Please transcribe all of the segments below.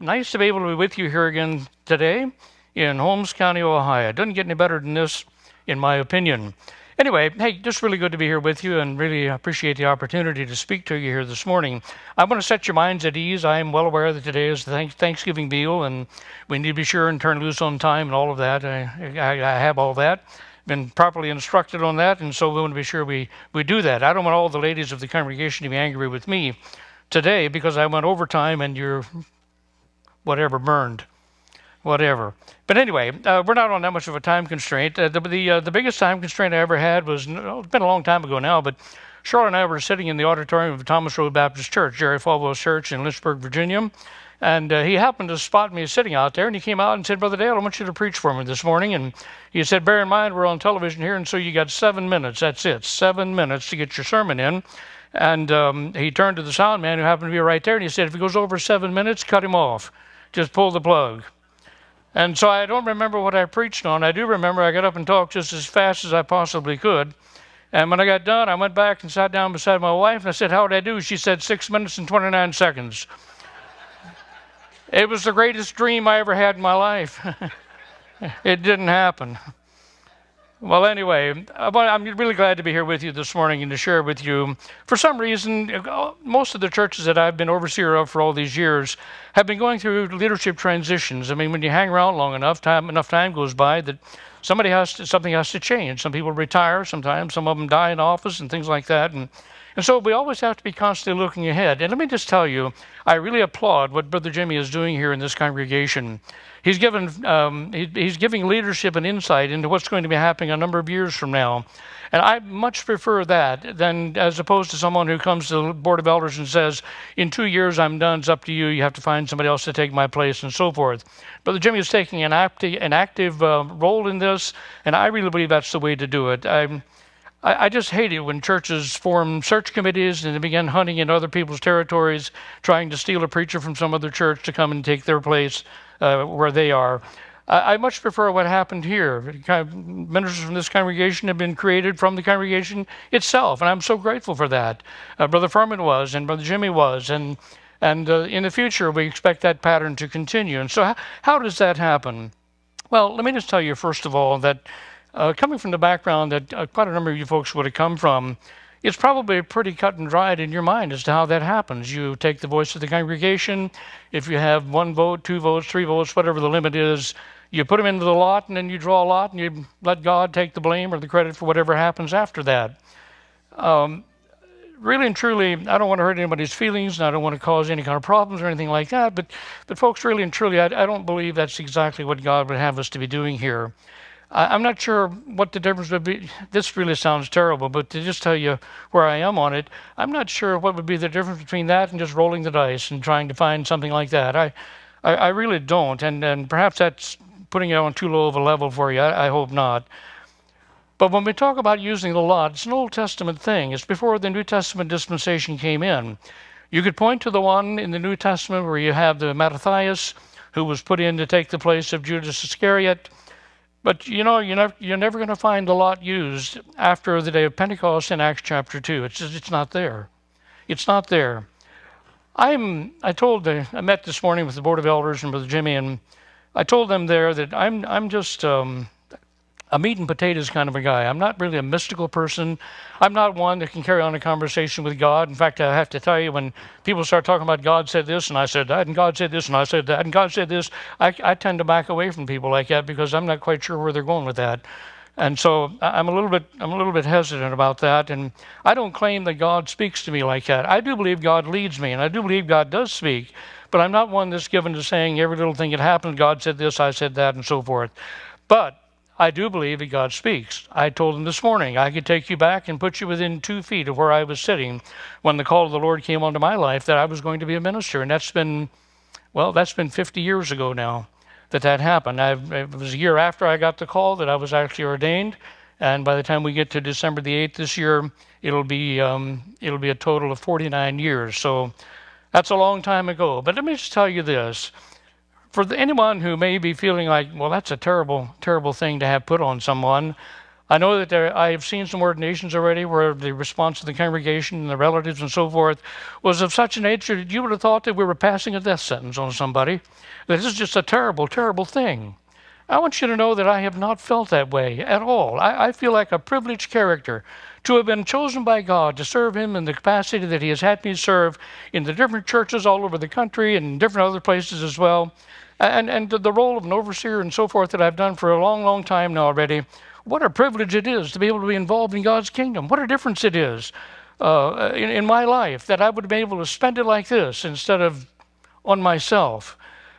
Nice to be able to be with you here again today in Holmes County, Ohio. It doesn't get any better than this, in my opinion. Anyway, hey, just really good to be here with you and really appreciate the opportunity to speak to you here this morning. I want to set your minds at ease. I am well aware that today is the Thanksgiving meal and we need to be sure and turn loose on time and all of that. I have all that. Been properly instructed on that, and so we want to be sure we do that. I don't want all the ladies of the congregation to be angry with me today because I went overtime and you're whatever burned, whatever. But anyway, we're not on that much of a time constraint. The biggest time constraint I ever had was, it's been a long time ago now, but Charlotte and I were sitting in the auditorium of Thomas Road Baptist Church, Jerry Falwell's church in Lynchburg, Virginia. And he happened to spot me sitting out there, and he came out and said, "Brother Dale, I want you to preach for me this morning." And he said, "Bear in mind, we're on television here, and so you got 7 minutes. That's it, 7 minutes to get your sermon in." And he turned to the sound man who happened to be right there, and he said, "If he goes over 7 minutes, cut him off. Just pull the plug." And so I don't remember what I preached on. I do remember I got up and talked just as fast as I possibly could. And when I got done, I went back and sat down beside my wife, and I said, "How did I do?" She said, 6 minutes and 29 seconds. It was the greatest dream I ever had in my life. It didn't happen. Well, anyway, I'm really glad to be here with you this morning and to share with you. For some reason, most of the churches that I've been overseer of for all these years have been going through leadership transitions. I mean, when you hang around long enough time goes by that something has to change. Some people retire sometimes, some of them die in office and things like that. And so we always have to be constantly looking ahead. And let me just tell you, I really applaud what Brother Jimmy is doing here in this congregation. He's giving leadership and insight into what's going to be happening a number of years from now. And I much prefer that than as opposed to someone who comes to the Board of Elders and says, "In 2 years I'm done, it's up to you, you have to find somebody else to take my place," and so forth. Brother Jimmy is taking an active role in this, and I really believe that's the way to do it. I just hate it when churches form search committees and they begin hunting in other people's territories, trying to steal a preacher from some other church to come and take their place where they are. I much prefer what happened here. Ministers from this congregation have been created from the congregation itself, and I'm so grateful for that. Brother Furman was, and Brother Jimmy was, and in the future we expect that pattern to continue. And so how does that happen? Well, let me just tell you first of all that coming from the background that quite a number of you folks would have come from, it's probably pretty cut and dried in your mind as to how that happens. You take the voice of the congregation. If you have 1 vote, 2 votes, 3 votes, whatever the limit is, you put them into the lot, and then you draw a lot, and you let God take the blame or the credit for whatever happens after that. Really and truly, I don't want to hurt anybody's feelings, and I don't want to cause any kind of problems or anything like that, but folks, really and truly, I don't believe that's exactly what God would have us to be doing here. I'm not sure what the difference would be. This really sounds terrible, but to just tell you where I am on it, I'm not sure what would be the difference between that and just rolling the dice and trying to find something like that. I really don't, and perhaps that's putting it on too low of a level for you. I hope not. But when we talk about using the lot, it's an Old Testament thing. It's before the New Testament dispensation came in. You could point to the one in the New Testament where you have the Mattathias, who was put in to take the place of Judas Iscariot. But you know, you're never going to find the lot used after the day of Pentecost in Acts chapter 2. It's not there. It's not there. I met this morning with the Board of Elders and Brother Jimmy, and I told them there that I'm just a meat and potatoes kind of a guy. I'm not really a mystical person. I'm not one that can carry on a conversation with God. In fact, I have to tell you, when people start talking about God said this and I said that, and God said this and I said that, and God said this, I tend to back away from people like that because I'm not quite sure where they're going with that. And so I'm a little bit hesitant about that. And I don't claim that God speaks to me like that. I do believe God leads me, and I do believe God does speak. But I'm not one that's given to saying every little thing that happened, God said this, I said that, and so forth. But I do believe that God speaks. I told him this morning I could take you back and put you within 2 feet of where I was sitting when the call of the Lord came onto my life that I was going to be a minister. And that's been 50 years ago now that happened. It was a year after I got the call that I was actually ordained. And by the time we get to December the 8th this year, it'll be a total of 49 years. So that's a long time ago. But let me just tell you this. For anyone who may be feeling like, well, that's a terrible, terrible thing to have put on someone, I know that I have seen some ordinations already where the response of the congregation and the relatives and so forth was of such a nature that you would have thought that we were passing a death sentence on somebody. This is just a terrible, terrible thing. I want you to know that I have not felt that way at all. I feel like a privileged character to have been chosen by God to serve Him in the capacity that He has had me serve in the different churches all over the country and different other places as well. And the role of an overseer and so forth that I've done for a long, long time now already. What a privilege it is to be able to be involved in God's kingdom. What a difference it is in my life that I would be able to spend it like this instead of on myself.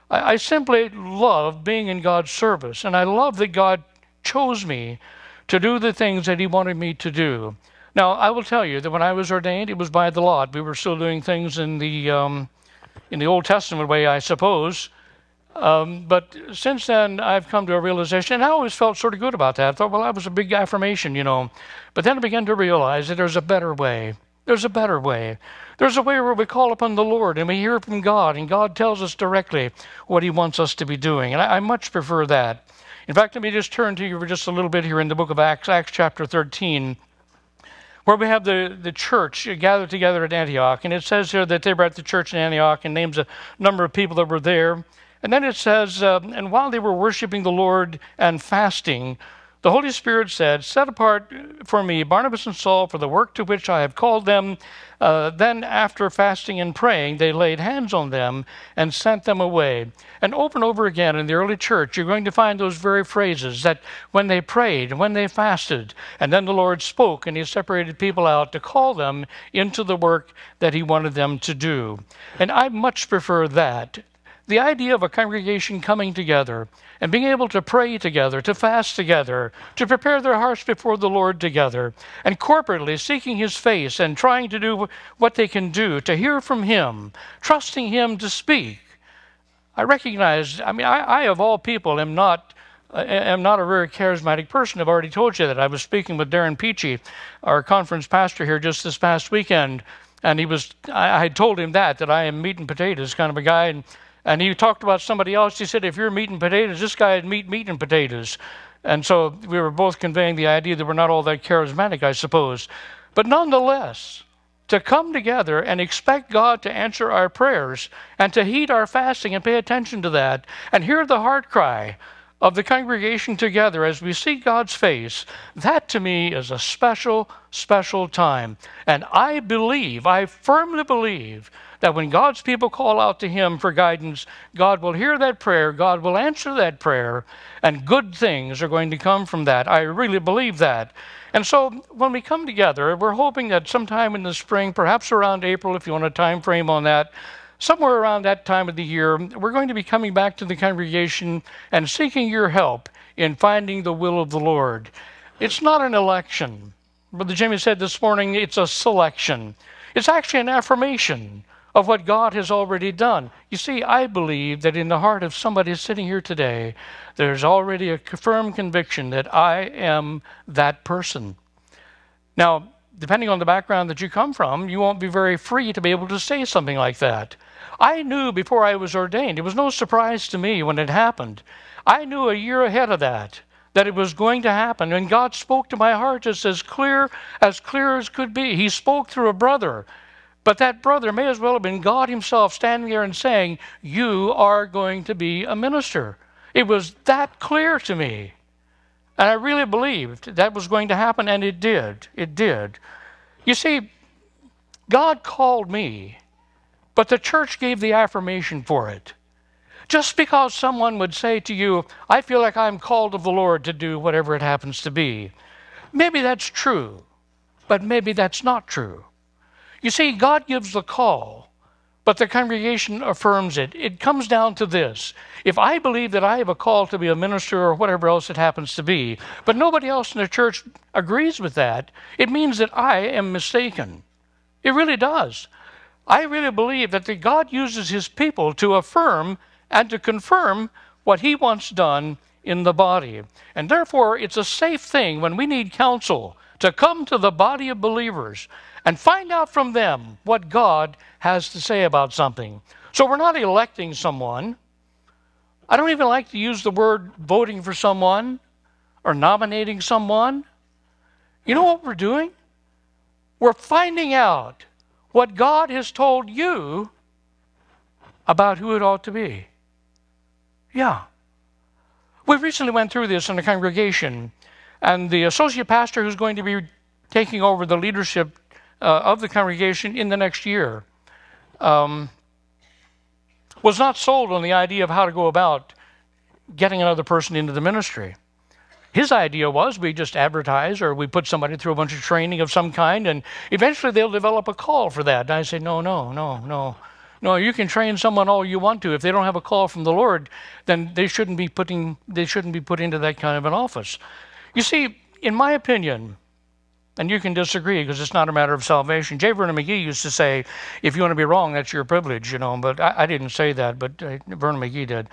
I simply love being in God's service, and I love that God chose me to do the things that He wanted me to do. Now, I will tell you that when I was ordained, it was by the lot. We were still doing things in the Old Testament way, I suppose. But since then, I've come to a realization, and I always felt sort of good about that. I thought, well, that was a big affirmation, you know. But then I began to realize that there's a better way. There's a better way. There's a way where we call upon the Lord and we hear from God, and God tells us directly what He wants us to be doing. And I much prefer that. In fact, let me just turn to you for just a little bit here in the book of Acts, Acts chapter 13, where we have the church gathered together at Antioch. And it says here that they were at the church in Antioch and names a number of people that were there. And then it says, and while they were worshiping the Lord and fasting, the Holy Spirit said, set apart for me Barnabas and Saul for the work to which I have called them. Then after fasting and praying, they laid hands on them and sent them away. And over again in the early church, you're going to find those very phrases that when they prayed, when they fasted, and then the Lord spoke and He separated people out to call them into the work that He wanted them to do. And I much prefer that. The idea of a congregation coming together and being able to pray together, to fast together, to prepare their hearts before the Lord together, and corporately seeking His face and trying to do what they can do to hear from Him, trusting Him to speak. I recognize, I of all people am not a very charismatic person. I've already told you that. I was speaking with Darren Peachy, our conference pastor here just this past weekend, and I had told him that I am meat and potatoes kind of a guy, and he talked about somebody else. He said, if you're meat and potatoes, this guy had meat and potatoes. And so we were both conveying the idea that we're not all that charismatic, I suppose. But nonetheless, to come together and expect God to answer our prayers and to heed our fasting and pay attention to that and hear the heart cry of the congregation together as we seek God's face, that to me is a special, special time. And I firmly believe, that when God's people call out to Him for guidance, God will hear that prayer, God will answer that prayer, and good things are going to come from that. I really believe that. And so when we come together, we're hoping that sometime in the spring, perhaps around April, if you want a time frame on that, somewhere around that time of the year, we're going to be coming back to the congregation and seeking your help in finding the will of the Lord. It's not an election. Brother Jimmy said this morning, it's a selection. It's actually an affirmation of what God has already done. You see, I believe that in the heart of somebody sitting here today, there's already a firm conviction that I am that person. Now, depending on the background that you come from, you won't be very free to be able to say something like that. I knew before I was ordained. It was no surprise to me when it happened. I knew a year ahead of that it was going to happen. And God spoke to my heart just as clear as could be. He spoke through a brother. But that brother may as well have been God Himself standing there and saying, you are going to be a minister. It was that clear to me. And I really believed that was going to happen, and it did. It did. You see, God called me, but the church gave the affirmation for it. Just because someone would say to you, I feel like I'm called of the Lord to do whatever it happens to be. Maybe that's true, but maybe that's not true. You see, God gives the call, but the congregation affirms it. It comes down to this. If I believe that I have a call to be a minister or whatever else it happens to be, but nobody else in the church agrees with that, it means that I am mistaken. It really does. I really believe that God uses His people to affirm and to confirm what He wants done in the body. And therefore, it's a safe thing when we need counsel to come to the body of believers and find out from them what God has to say about something. So we're not electing someone. I don't even like to use the word voting for someone or nominating someone. You know what we're doing? We're finding out what God has told you about who it ought to be. Yeah. We recently went through this in a congregation, and the associate pastor who's going to be taking over the leadership of the congregation in the next year was not sold on the idea of how to go about getting another person into the ministry. His idea was we just advertise or we put somebody through a bunch of training of some kind, and eventually they'll develop a call for that. And I say, no. No, you can train someone all you want to. If they don't have a call from the Lord, then they shouldn't be put into that kind of an office. You see, in my opinion, and you can disagree because it's not a matter of salvation. J. Vernon McGee used to say, if you want to be wrong, that's your privilege, but I didn't say that, but Vernon McGee did.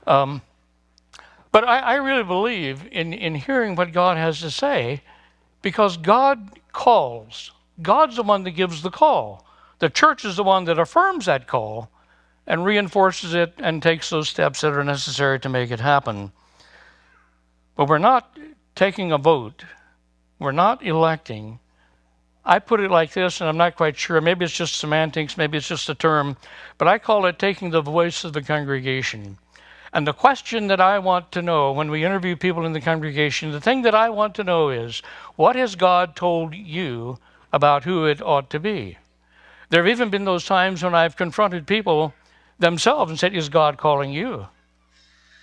But I really believe in hearing what God has to say, because God calls. God's the one that gives the call. The church is the one that affirms that call and reinforces it and takes those steps that are necessary to make it happen. But we're not taking a vote. We're not electing. I put it like this, and I'm not quite sure. Maybe it's just semantics, maybe it's just a term, but I call it taking the voice of the congregation. And the question that I want to know when we interview people in the congregation, the thing that I want to know is, what has God told you about who it ought to be? There have even been those times when I've confronted people themselves and said, is God calling you?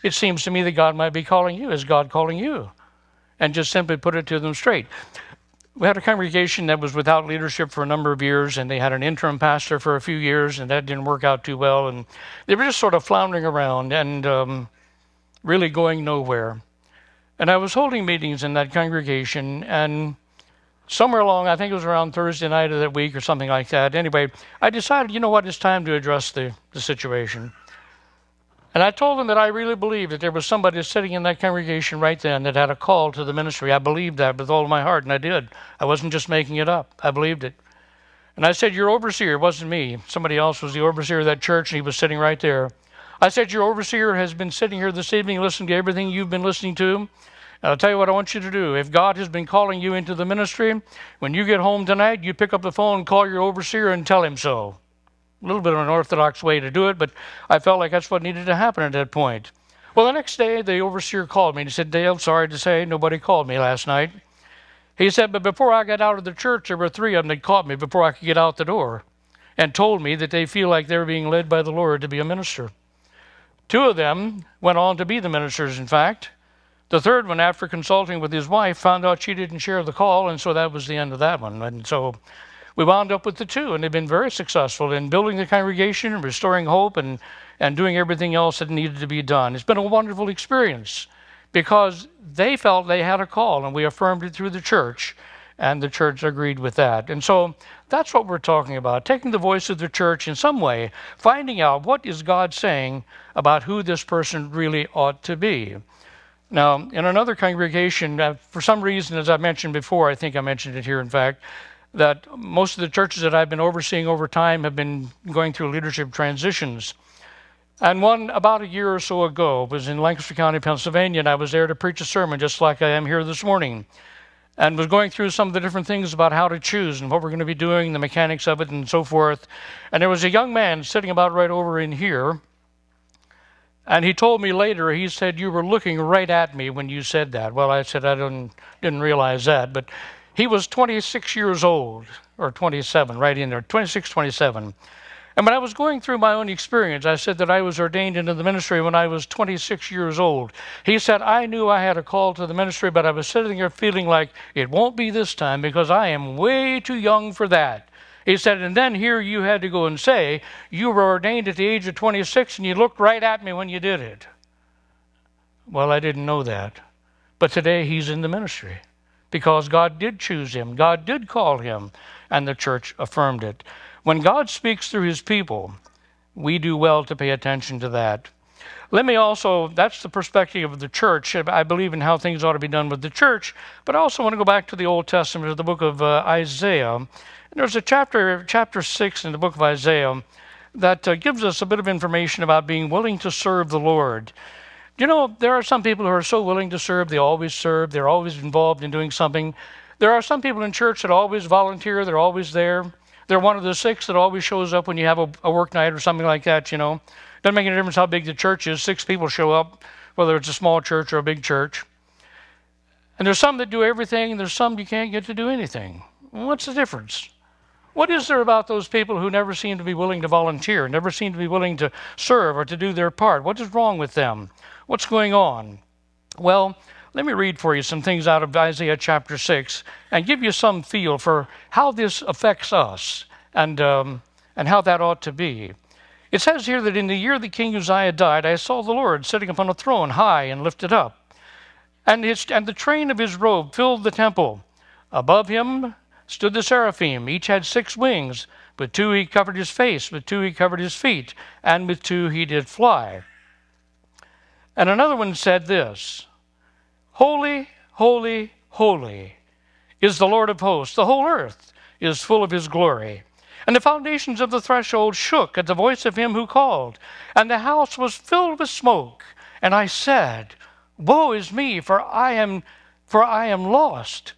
It seems to me that God might be calling you. Is God calling you? And just simply put it to them straight. We had a congregation that was without leadership for a number of years, and they had an interim pastor for a few years, and that didn't work out too well. And they were just sort of floundering around and really going nowhere. And I was holding meetings in that congregation, and somewhere along, I think it was around Thursday night of that week or something like that. Anyway, I decided, you know what, it's time to address the situation. And I told them that I really believed that there was somebody sitting in that congregation right then that had a call to the ministry. I believed that with all of my heart, and I did. I wasn't just making it up. I believed it. And I said, your overseer, it wasn't me. Somebody else was the overseer of that church, and he was sitting right there. I said, your overseer has been sitting here this evening listening to everything you've been listening to. I'll tell you what I want you to do. If God has been calling you into the ministry, when you get home tonight, you pick up the phone, call your overseer, and tell him so. A little bit of an orthodox way to do it, but I felt like that's what needed to happen at that point. Well, the next day, the overseer called me and he said, Dale, sorry to say, nobody called me last night. He said, but before I got out of the church, there were 3 of them that caught me before I could get out the door and told me that they feel like they're being led by the Lord to be a minister. 2 of them went on to be the ministers, in fact. The third one, after consulting with his wife, found out she didn't share the call, and so that was the end of that one. And so we wound up with the 2, and they've been very successful in building the congregation and restoring hope and doing everything else that needed to be done. It's been a wonderful experience because they felt they had a call, and we affirmed it through the church, and the church agreed with that. And so that's what we're talking about, taking the voice of the church in some way, finding out what is God saying about who this person really ought to be. Now, in another congregation, for some reason, as I mentioned before, I think I mentioned it here, in fact, that most of the churches that I've been overseeing over time have been going through leadership transitions. And one about a year or so ago was in Lancaster County, Pennsylvania, and I was there to preach a sermon just like I am here this morning, and was going through some of the different things about how to choose and what we're going to be doing, the mechanics of it and so forth. And there was a young man sitting about right over in here, and he told me later, he said, you were looking right at me when you said that. Well, I said, I didn't realize that. But he was 26 years old, or 27, right in there, 26, 27. And when I was going through my own experience, I said that I was ordained into the ministry when I was 26 years old. He said, I knew I had a call to the ministry, but I was sitting there feeling like it won't be this time because I am way too young for that. He said, and then here you had to go and say, you were ordained at the age of 26 and you looked right at me when you did it. Well, I didn't know that. But today he's in the ministry because God did choose him. God did call him, and the church affirmed it. When God speaks through his people, we do well to pay attention to that. Let me also, that's the perspective of the church. I believe in how things ought to be done with the church, but I also want to go back to the Old Testament, to the book of Isaiah. And there's a chapter 6 in the book of Isaiah that gives us a bit of information about being willing to serve the Lord. You know, there are some people who are so willing to serve, they always serve, they're always involved in doing something. There are some people in church that always volunteer. They're always there. They're one of the 6 that always shows up when you have a work night or something like that, you know. Doesn't make any difference how big the church is. 6 people show up, whether it's a small church or a big church. And there's some that do everything, and there's some you can't get to do anything. What's the difference? What is there about those people who never seem to be willing to volunteer, never seem to be willing to serve or to do their part? What is wrong with them? What's going on? Well, let me read for you some things out of Isaiah chapter 6 and give you some feel for how this affects us and how that ought to be. It says here that in the year that King Uzziah died, I saw the Lord sitting upon a throne high and lifted up, and the train of his robe filled the temple. Above him stood the seraphim. Each had 6 wings. With 2 he covered his face, with 2 he covered his feet, and with 2 he did fly. And another one said this, Holy, holy, holy is the Lord of hosts. The whole earth is full of his glory. And the foundations of the threshold shook at the voice of him who called, and the house was filled with smoke. And I said, Woe is me, for I am lost.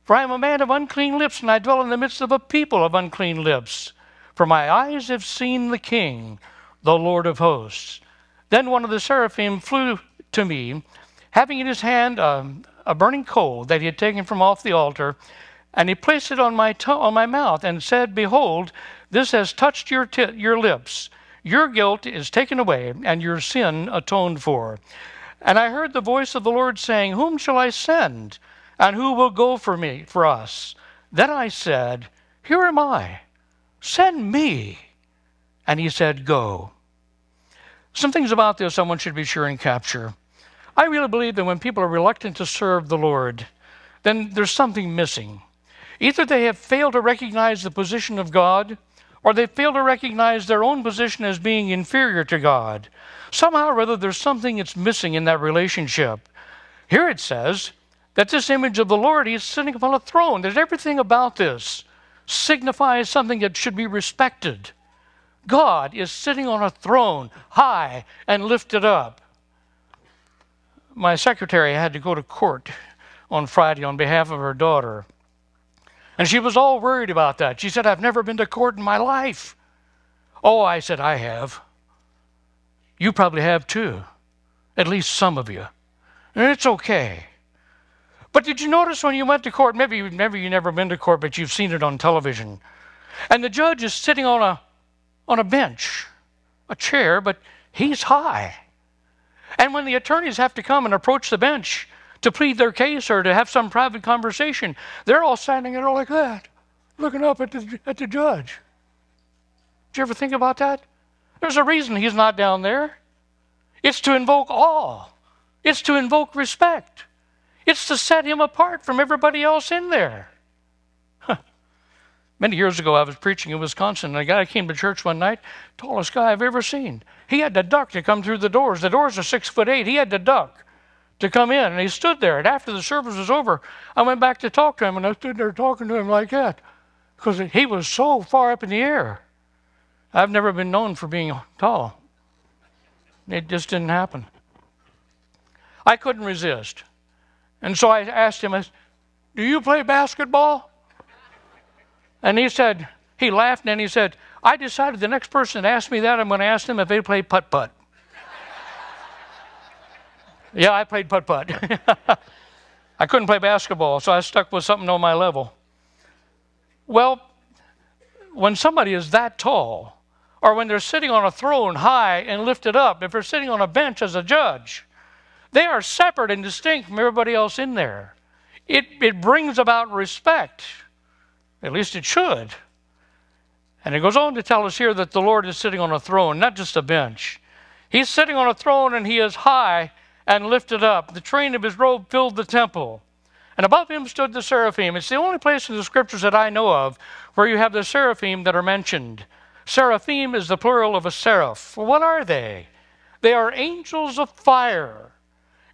For I am a man of unclean lips, and I dwell in the midst of a people of unclean lips. For my eyes have seen the King, the Lord of hosts. Then one of the seraphim flew to me, having in his hand a burning coal that he had taken from off the altar, and he placed it on my mouth and said, Behold, this has touched your lips. Your guilt is taken away, and your sin atoned for. And I heard the voice of the Lord saying, Whom shall I send? And who will go for us? Then I said, Here am I. Send me. And he said, Go. Some things about this someone should be sure and capture. I really believe that when people are reluctant to serve the Lord, then there's something missing. Either they have failed to recognize the position of God, or they fail to recognize their own position as being inferior to God. Somehow or other, there's something that's missing in that relationship. Here it says that this image of the Lord, he's sitting upon a throne. There's everything about this signifies something that should be respected. God is sitting on a throne, high and lifted up. My secretary had to go to court on Friday on behalf of her daughter. And she was all worried about that. She said, I've never been to court in my life. Oh, I said, I have. You probably have too. At least some of you. And it's okay. But did you notice when you went to court, maybe you've never been to court, but you've seen it on television, and the judge is sitting on a bench, a chair, but he's high. And when the attorneys have to come and approach the bench to plead their case or to have some private conversation, they're all standing there like that, looking up at the judge. Did you ever think about that? There's a reason he's not down there. It's to invoke awe. It's to invoke respect. It's to set him apart from everybody else in there. Many years ago, I was preaching in Wisconsin, and a guy came to church one night, tallest guy I've ever seen. He had to duck to come through the doors. The doors are 6'8". He had to duck to come in, and he stood there. And after the service was over, I went back to talk to him, and I stood there talking to him like that because he was so far up in the air. I've never been known for being tall. It just didn't happen. I couldn't resist. And so I asked him, do you play basketball? And he laughed, and then he said, I decided the next person that asked me that, I'm going to ask them if they play putt-putt. Yeah, I played putt-putt. I couldn't play basketball, so I stuck with something on my level. Well, when somebody is that tall, or when they're sitting on a throne high and lifted up, if they're sitting on a bench as a judge, they are separate and distinct from everybody else in there. It brings about respect. At least it should. And it goes on to tell us here that the Lord is sitting on a throne, not just a bench. He's sitting on a throne, and he is high and lifted up. The train of his robe filled the temple. And above him stood the seraphim. It's the only place in the scriptures that I know of where you have the seraphim that are mentioned. Seraphim is the plural of a seraph. Well, what are they? They are angels of fire.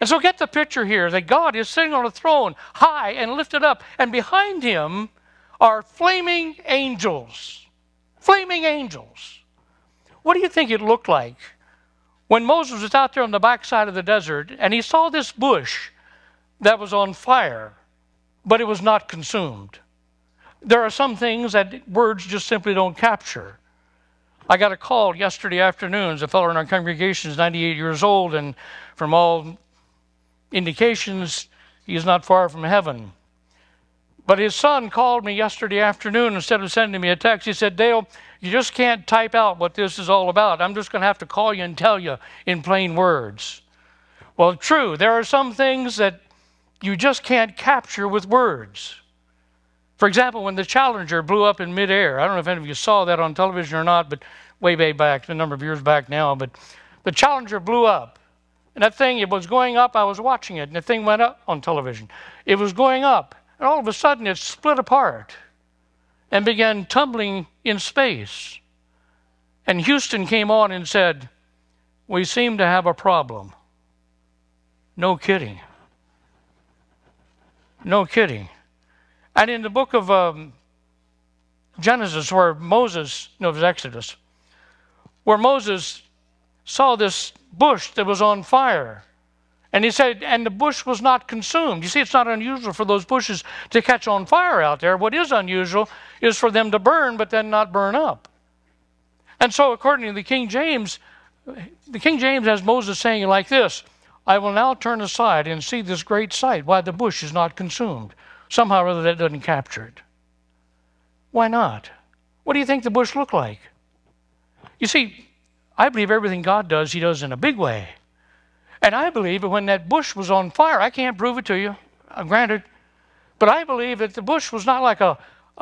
And so get the picture here that God is sitting on a throne, high and lifted up, and behind him are flaming angels. Flaming angels. What do you think it looked like when Moses was out there on the backside of the desert and he saw this bush that was on fire? but it was not consumed. There are some things that words just simply don't capture. I got a call yesterday afternoon. A fellow in our congregation is 98 years old, and from all indications, he is not far from heaven. But his son called me yesterday afternoon. Instead of sending me a text, he said, "Dale, you just can't type out what this is all about. I'm just going to have to call you and tell you in plain words." Well, true, there are some things that you just can't capture with words. For example, when the Challenger blew up in midair, I don't know if any of you saw that on television or not, but way back, a number of years back now, but the Challenger blew up. And that thing, it was going up, I was watching it, and the thing went up on television. It was going up, and all of a sudden it split apart and began tumbling in space. And Houston came on and said, "We seem to have a problem." No kidding. No kidding. And in the book of Genesis, where Moses, no, it was Exodus, where Moses saw this bush that was on fire. And he said, and the bush was not consumed. You see, it's not unusual for those bushes to catch on fire out there. What is unusual is for them to burn, but then not burn up. And so according to the King James has Moses saying like this, "I will now turn aside and see this great sight, why the bush is not consumed." Somehow or other that doesn't capture it. Why not? What do you think the bush looked like? You see, I believe everything God does, He does in a big way. And I believe that when that bush was on fire, I can't prove it to you, granted, but I believe that the bush was not like a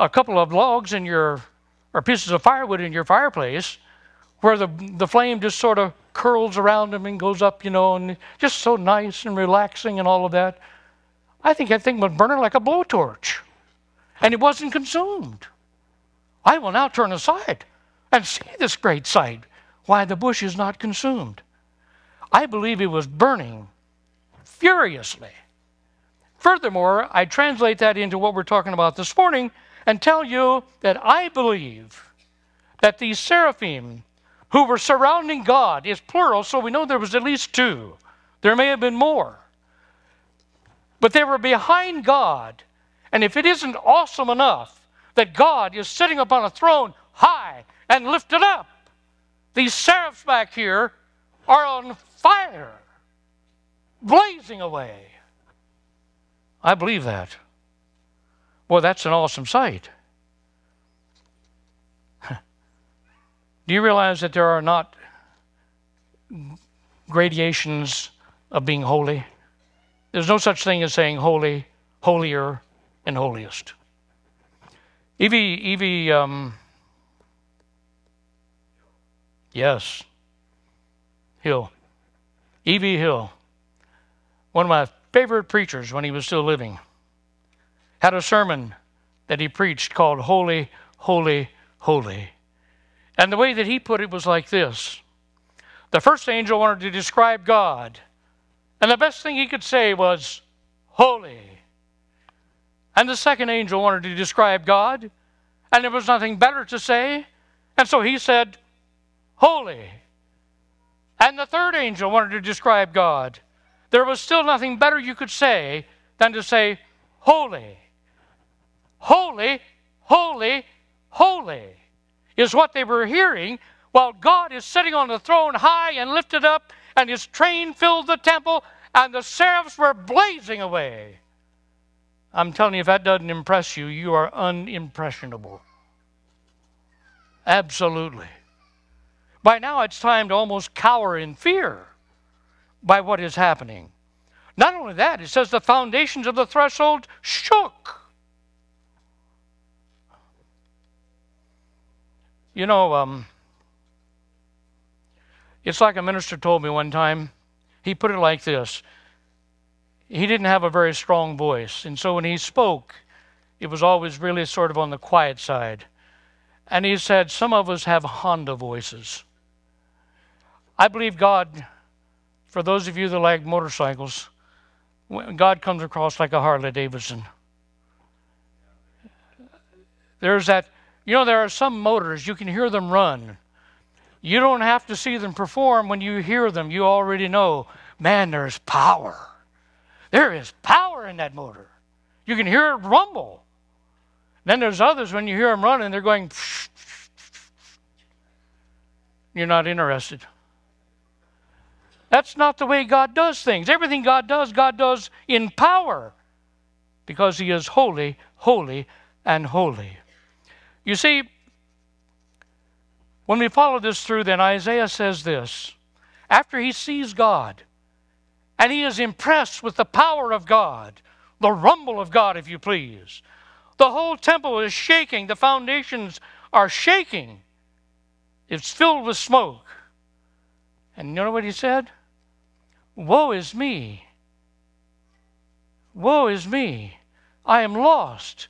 couple of logs in or pieces of firewood in your fireplace, where the flame just sort of curls around them and goes up, and just so nice and relaxing and all of that. I think that thing was burning like a blowtorch, and it wasn't consumed. I will now turn aside and see this great sight, why the bush is not consumed. I believe it was burning furiously. Furthermore, I translate that into what we're talking about this morning and tell you that I believe that these seraphim who were surrounding God is plural, so we know there was at least two. There may have been more. But they were behind God. And if it isn't awesome enough that God is sitting upon a throne high and lifted up, these seraphs back here are on fire, blazing away. I believe that. Well, that's an awesome sight. Do you realize that there are not gradations of being holy? There's no such thing as saying holy, holier, and holiest. Yes, Hill. E.V. Hill, one of my favorite preachers when he was still living, had a sermon that he preached called Holy, Holy, Holy. And the way that he put it was like this. The first angel wanted to describe God, and the best thing he could say was, holy. And the second angel wanted to describe God, and there was nothing better to say, and so he said, holy. And the third angel wanted to describe God. There was still nothing better you could say than to say, holy. Holy, holy, holy is what they were hearing while God is sitting on the throne high and lifted up, and His train filled the temple, and the seraphs were blazing away. I'm telling you, if that doesn't impress you, you are unimpressionable. Absolutely. By now, it's time to almost cower in fear by what is happening. Not only that, it says the foundations of the threshold shook. You know, it's like a minister told me one time. He put it like this. He didn't have a very strong voice, and so when he spoke, it was always really sort of on the quiet side. And he said, some of us have Honda voices. I believe God, for those of you that like motorcycles, God comes across like a Harley Davidson. There's that, there are some motors, you can hear them run. You don't have to see them perform. When you hear them, you already know, man, there's power. There is power in that motor. You can hear it rumble. Then there's others, when you hear them running, they're going, you're not interested. That's not the way God does things. Everything God does in power, because He is holy, holy, and holy. You see, when we follow this through, then Isaiah says this. After he sees God, and he is impressed with the power of God, the rumble of God, if you please. The whole temple is shaking. The foundations are shaking. It's filled with smoke. And you know what he said? Woe is me. Woe is me. I am lost.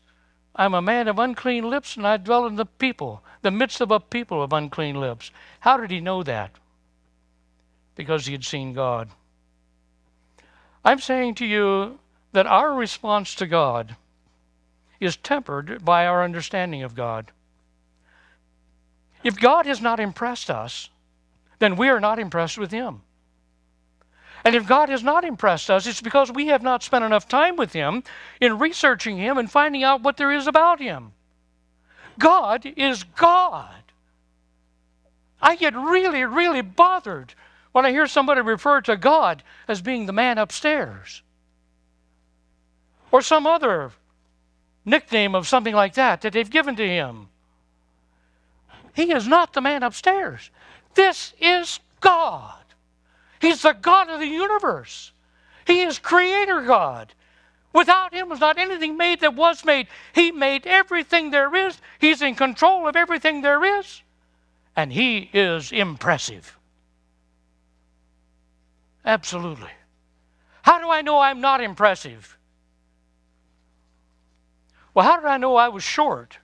I'm a man of unclean lips, and I dwell in the people, the midst of a people of unclean lips. How did he know that? Because he had seen God. I'm saying to you that our response to God is tempered by our understanding of God. If God has not impressed us, then we are not impressed with Him. And if God has not impressed us, it's because we have not spent enough time with Him in researching Him and finding out what there is about Him. God is God. I get really, really bothered when I hear somebody refer to God as being the man upstairs, or some other nickname of something like that they've given to Him. He is not the man upstairs. This is God. He's the God of the universe. He is Creator God. Without Him was not anything made that was made. He made everything there is. He's in control of everything there is. And He is impressive. Absolutely. How do I know I'm not impressive? Well, how did I know I was short?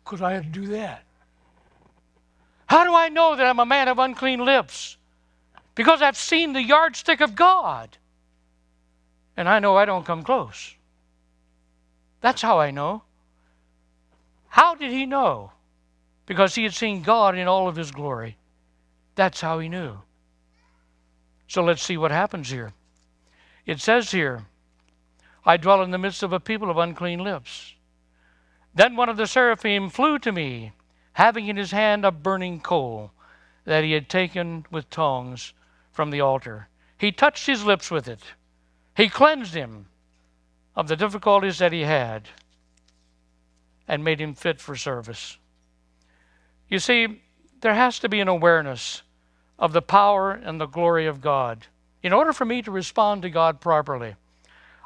Because I had to do that. How do I know that I'm a man of unclean lips? Because I've seen the yardstick of God. And I know I don't come close. That's how I know. How did he know? Because he had seen God in all of His glory. That's how he knew. So let's see what happens here. It says here, I dwell in the midst of a people of unclean lips. Then one of the seraphim flew to me, having in his hand a burning coal that he had taken with tongs from the altar. He touched his lips with it. He cleansed him of the difficulties that he had and made him fit for service. You see, there has to be an awareness of the power and the glory of God. In order for me to respond to God properly,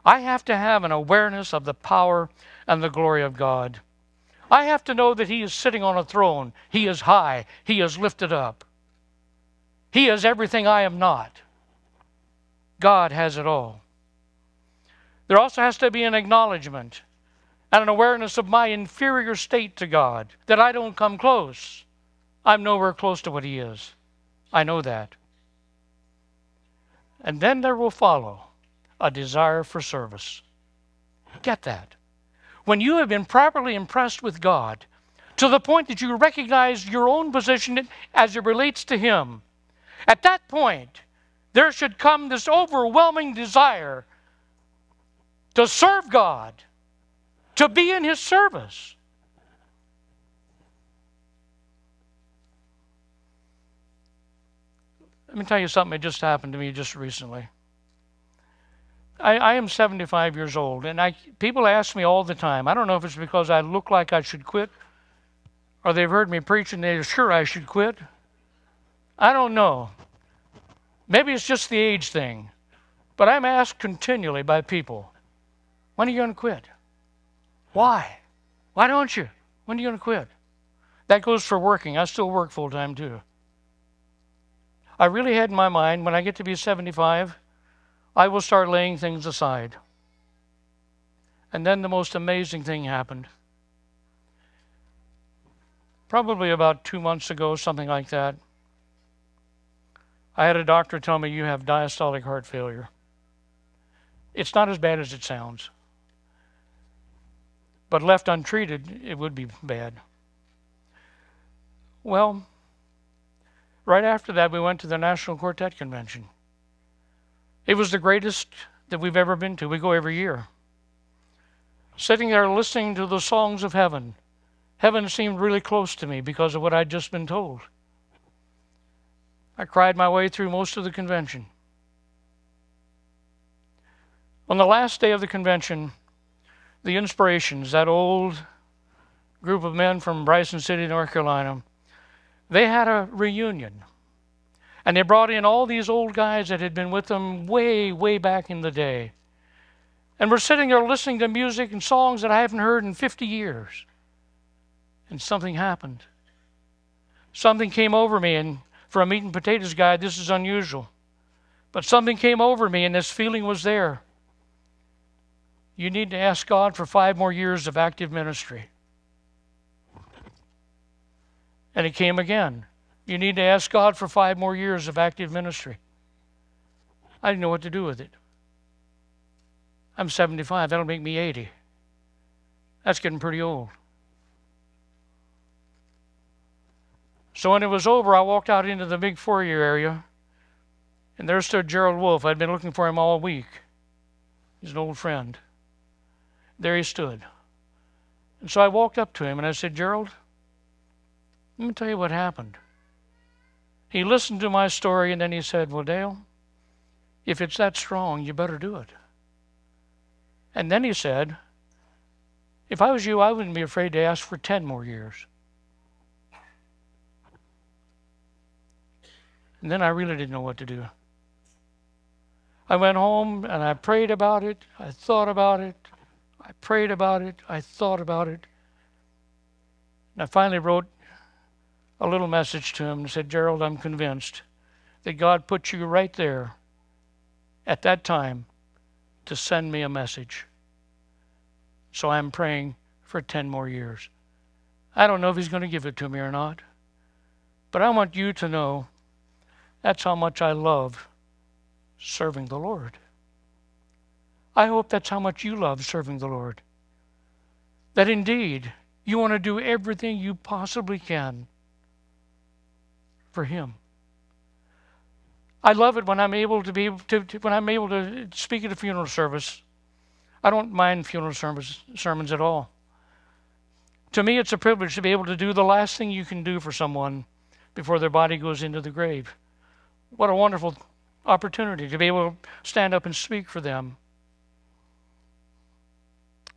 I have to have an awareness of the power and the glory of God. I have to know that He is sitting on a throne. He is high. He is lifted up. He is everything I am not. God has it all. There also has to be an acknowledgement and an awareness of my inferior state to God, that I don't come close. I'm nowhere close to what He is. I know that. And then there will follow a desire for service. Get that. When you have been properly impressed with God, to the point that you recognize your own position as it relates to Him, at that point, there should come this overwhelming desire to serve God, to be in His service. Let me tell you something that just happened to me just recently. I am 75 years old, and people ask me all the time. I don't know if it's because I look like I should quit, or they've heard me preach and they're sure I should quit. I don't know. Maybe it's just the age thing. But I'm asked continually by people, when are you going to quit? Why? Why don't you? When are you going to quit? That goes for working. I still work full time too. I really had in my mind, when I get to be 75, I will start laying things aside. And then the most amazing thing happened. Probably about 2 months ago, something like that. I had a doctor tell me, you have diastolic heart failure. It's not as bad as it sounds. But left untreated, it would be bad. Well, right after that, we went to the National Quartet Convention. It was the greatest that we've ever been to. We go every year. sitting there listening to the songs of heaven. Heaven seemed really close to me because of what I'd just been told. I cried my way through most of the convention. On the last day of the convention, the Inspirations, that old group of men from Bryson City, North Carolina, they had a reunion. And they brought in all these old guys that had been with them way, way back in the day. And we're sitting there listening to music and songs that I haven't heard in 50 years. And something happened. Something came over me, and for a meat and potatoes guy, this is unusual. But something came over me, and this feeling was there. You need to ask God for 5 more years of active ministry. And it came again. You need to ask God for 5 more years of active ministry. I didn't know what to do with it. I'm 75. That'll make me 80. That's getting pretty old. So when it was over, I walked out into the big foyer area, and there stood Gerald Wolf. I'd been looking for him all week. He's an old friend. There he stood. And so I walked up to him and I said, Gerald, let me tell you what happened. He listened to my story and then he said, well, Dale, if it's that strong, you better do it. And then he said, if I was you, I wouldn't be afraid to ask for 10 more years. And then I really didn't know what to do. I went home and I prayed about it. I thought about it. I prayed about it. I thought about it. And I finally wrote a little message to him and said, Gerald, I'm convinced that God put you right there at that time to send me a message. So I'm praying for 10 more years. I don't know if he's going to give it to me or not, but I want you to know that's how much I love serving the Lord. I hope that's how much you love serving the Lord. That indeed, you want to do everything you possibly can for Him. I love it when I'm able to speak at a funeral service. I don't mind funeral sermons at all. To me, it's a privilege to be able to do the last thing you can do for someone before their body goes into the grave. What a wonderful opportunity to be able to stand up and speak for them.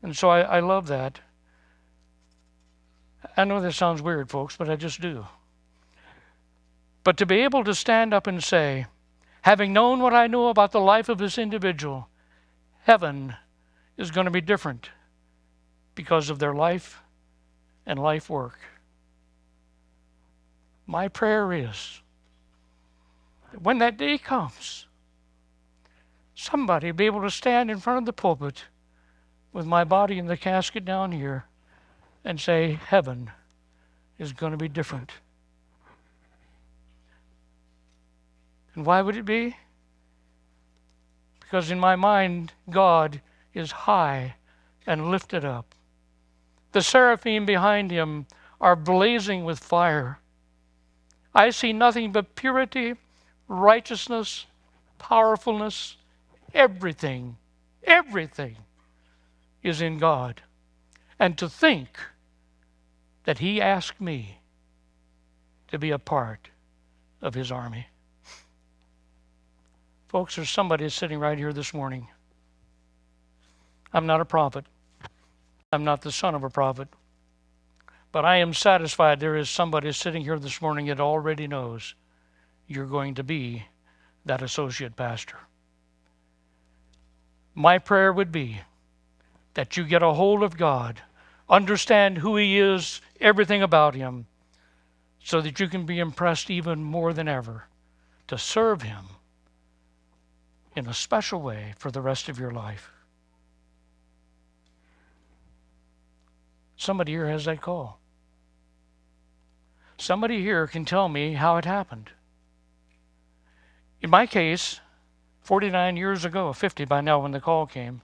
And so I love that. I know this sounds weird, folks, but I just do. But to be able to stand up and say, having known what I know about the life of this individual, heaven is going to be different because of their life and life work. My prayer is that when that day comes, somebody will be able to stand in front of the pulpit with my body in the casket down here and say, heaven is going to be different. And why would it be? Because in my mind, God is high and lifted up. The seraphim behind him are blazing with fire. I see nothing but purity, righteousness, powerfulness, everything is in God. And to think that He asked me to be a part of His army. Folks, there's somebody sitting right here this morning. I'm not a prophet. I'm not the son of a prophet. But I am satisfied there is somebody sitting here this morning that already knows you're going to be that associate pastor. My prayer would be that you get a hold of God, understand who He is, everything about Him, so that you can be impressed even more than ever to serve Him in a special way for the rest of your life. Somebody here has that call. Somebody here can tell me how it happened. In my case, 49 years ago, 50 by now when the call came,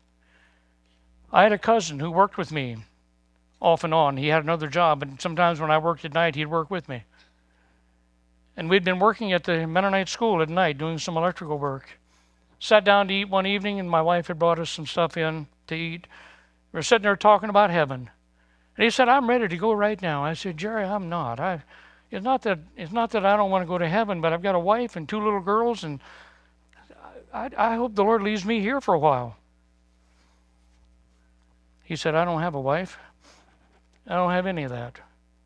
I had a cousin who worked with me off and on. He had another job, and sometimes when I worked at night, he'd work with me. And we'd been working at the Mennonite school at night doing some electrical work. Sat down to eat one evening, and my wife had brought us some stuff in to eat. We were sitting there talking about heaven. And he said, I'm ready to go right now. I said, Jerry, I'm not. It's not that I don't want to go to heaven, but I've got a wife and 2 little girls, and I hope the Lord leaves me here for a while. He said, I don't have a wife. I don't have any of that.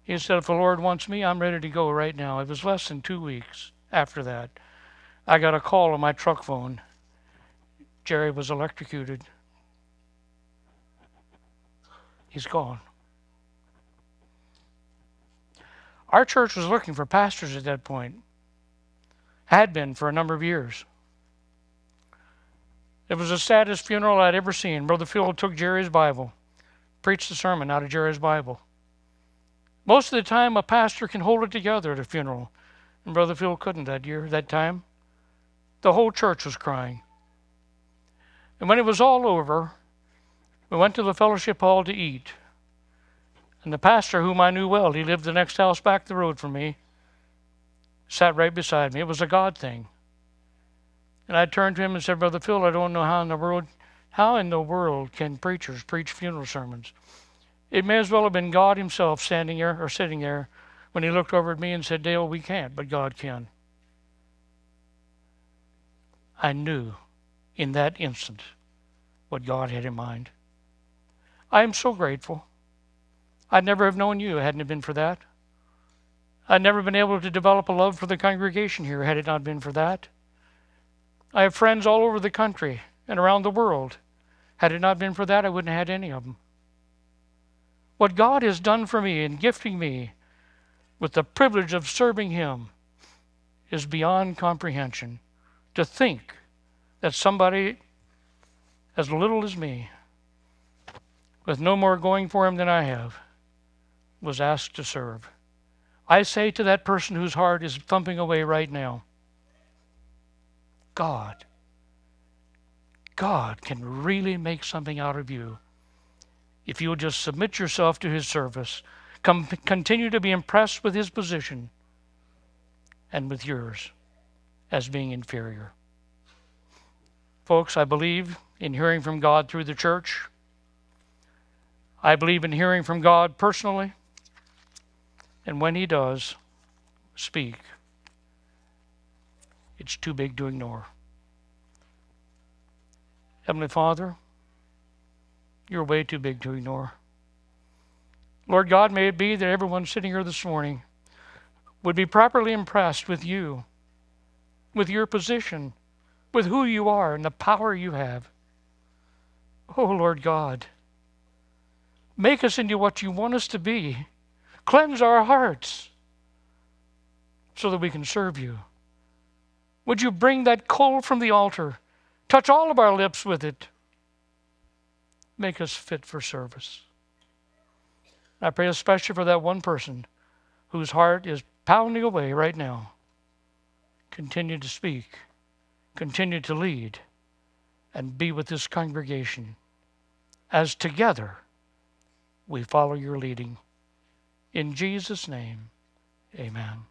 He said, if the Lord wants me, I'm ready to go right now. It was less than 2 weeks after that. I got a call on my truck phone. Jerry was electrocuted. He's gone. Our church was looking for pastors at that point. Had been for a number of years. It was the saddest funeral I'd ever seen. Brother Phil took Jerry's Bible, preached the sermon out of Jerry's Bible. Most of the time, a pastor can hold it together at a funeral. And Brother Phil couldn't that time. The whole church was crying. And when it was all over, we went to the fellowship hall to eat. And the pastor, whom I knew well, he lived the next house back the road from me, sat right beside me. It was a God thing. And I turned to him and said, Brother Phil, I don't know how in the world can preachers preach funeral sermons? It may as well have been God himself standing there or sitting there when he looked over at me and said, Dale, we can't, but God can. I knew in that instant what God had in mind. I am so grateful. I'd never have known you hadn't it been for that. I'd never been able to develop a love for the congregation here had it not been for that. I have friends all over the country and around the world. Had it not been for that, I wouldn't have had any of them. What God has done for me in gifting me with the privilege of serving him is beyond comprehension. To think that somebody as little as me, with no more going for him than I have, was asked to serve. I say to that person whose heart is thumping away right now, God can really make something out of you if you'll just submit yourself to his service, continue to be impressed with his position and with yours as being inferior. Folks, I believe in hearing from God through the church. I believe in hearing from God personally. And when he does speak, it's too big to ignore. Heavenly Father, you're way too big to ignore. Lord God, may it be that everyone sitting here this morning would be properly impressed with you, with your position, with who you are and the power you have. Oh, Lord God, make us into what you want us to be. Cleanse our hearts so that we can serve you. Would you bring that coal from the altar? Touch all of our lips with it. Make us fit for service. I pray especially for that one person whose heart is pounding away right now. Continue to speak. Continue to lead. And be with this congregation as together we follow your leading. In Jesus' name, amen.